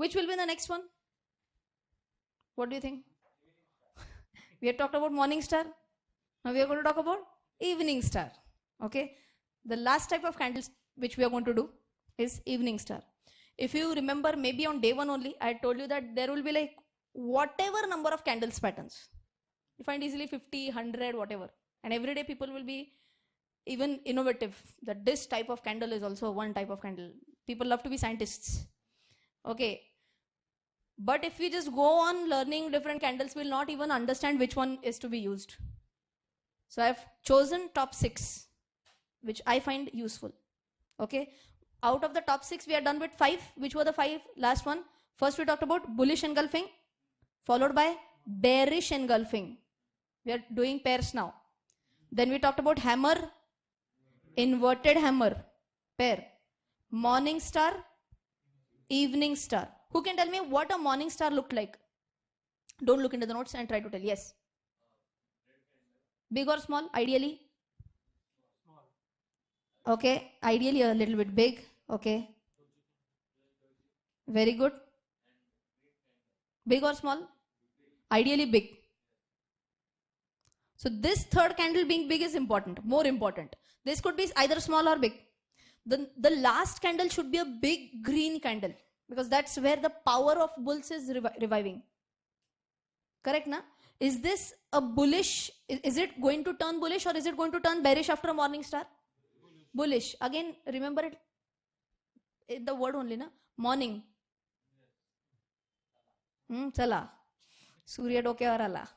Which will be the next one? What do you think? We had talked about morning star. Now we are going to talk about evening star. Okay. The last type of candles which we are going to do is evening star. If you remember, maybe on day one only, I told you that there will be like whatever number of candles patterns. You find easily 50, 100, whatever. And every day people will be even innovative that this type of candle is also one type of candle. People love to be scientists. Okay. But if we just go on learning different candles, we'll not even understand which one is to be used. So I've chosen top 6, which I find useful. Okay. Out of the top 6, we are done with 5. Which were the 5? Last one. First, we talked about bullish engulfing, followed by bearish engulfing. We are doing pairs now. Then we talked about hammer, inverted hammer, pair, morning star, evening star. Who can tell me what a morning star looked like? Don't look into the notes and try to tell. Yes. Big or small? Ideally? Okay. Ideally a little bit big. Okay. Very good. Big or small? Ideally big. So this third candle being big is important, more important. This could be either small or big. The last candle should be a big green candle, because that's where the power of bulls is reviving. Correct, na? Is this a bullish? Is it going to turn bullish or is it going to turn bearish after a morning star? Bullish. Again, remember it, the word only, na? Morning. Chala. Surya dokyavar ala.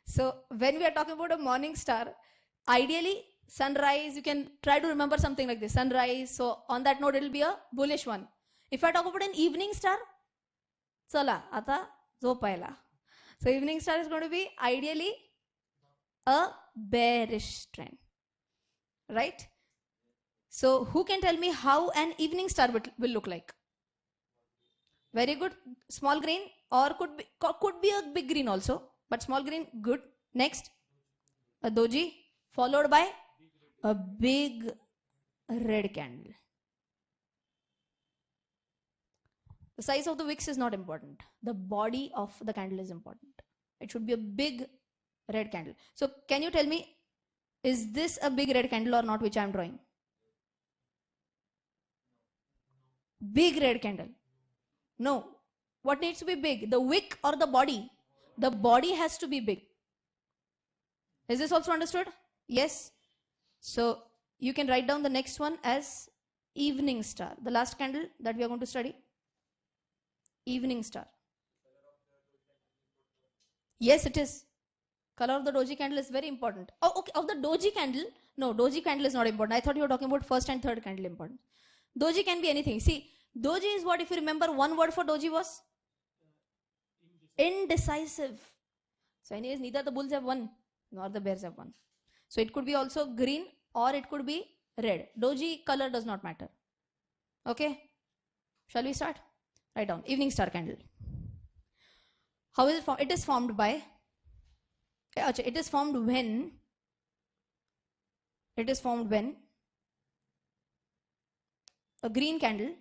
So when we are talking about a morning star, ideally sunrise, you can try to remember something like this, sunrise. So on that note, it will be a bullish one. If I talk about an evening star, chala, ata zopaila. So evening star is going to be ideally a bearish trend, right? So who can tell me how an evening star will look like? Very good. Small green, or could be a big green also, but small green, good. Next, a doji, followed by a big red candle. The size of the wicks is not important. The body of the candle is important. It should be a big red candle. So can you tell me, is this a big red candle or not, which I am drawing? Big red candle. No. What needs to be big? The wick or the body? The body has to be big. Is this also understood? Yes. So you can write down the next one as evening star. The last candle that we are going to study. Evening star. Yes, it is. Color of the doji candle is very important. Oh, okay. Of the doji candle, no, doji candle is not important. I thought you were talking about first and third candle important. Doji can be anything. See, doji is what, if you remember, one word for doji was? Indecisive. So anyways, neither the bulls have won nor the bears have won. So it could be also green or it could be red. Doji color does not matter. Okay. Shall we start? Write down evening star candle. How is it formed? It is formed by, it is formed when a green candle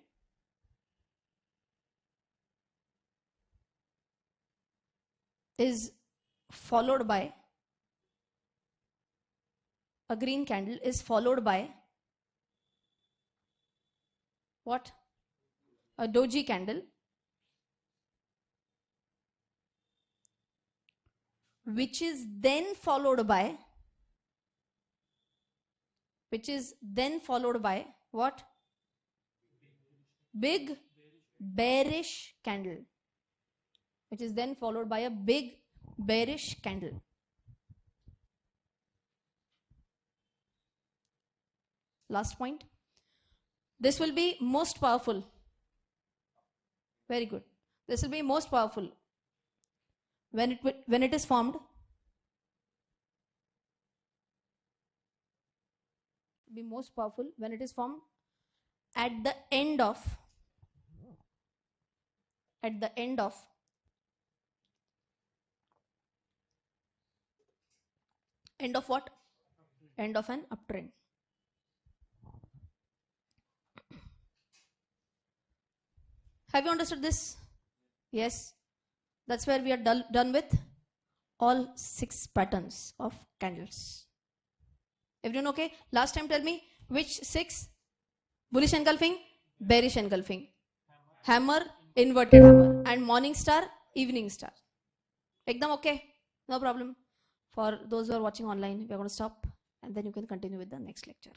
is followed by what? A doji candle, which is then followed by what? Big bearish candle, which is then followed by a big bearish candle. Last point. This will be most powerful. Very good. This will be most powerful when it is formed. Be most powerful when it is formed at the end of what? End of an uptrend. Have you understood this? Yes. That's where we are done with all 6 patterns of candles. Everyone okay? Last time tell me which 6? Bullish engulfing, bearish engulfing, hammer, inverted hammer, and morning star, evening star. Ekdam okay? No problem. For those who are watching online, we are going to stop and then you can continue with the next lecture.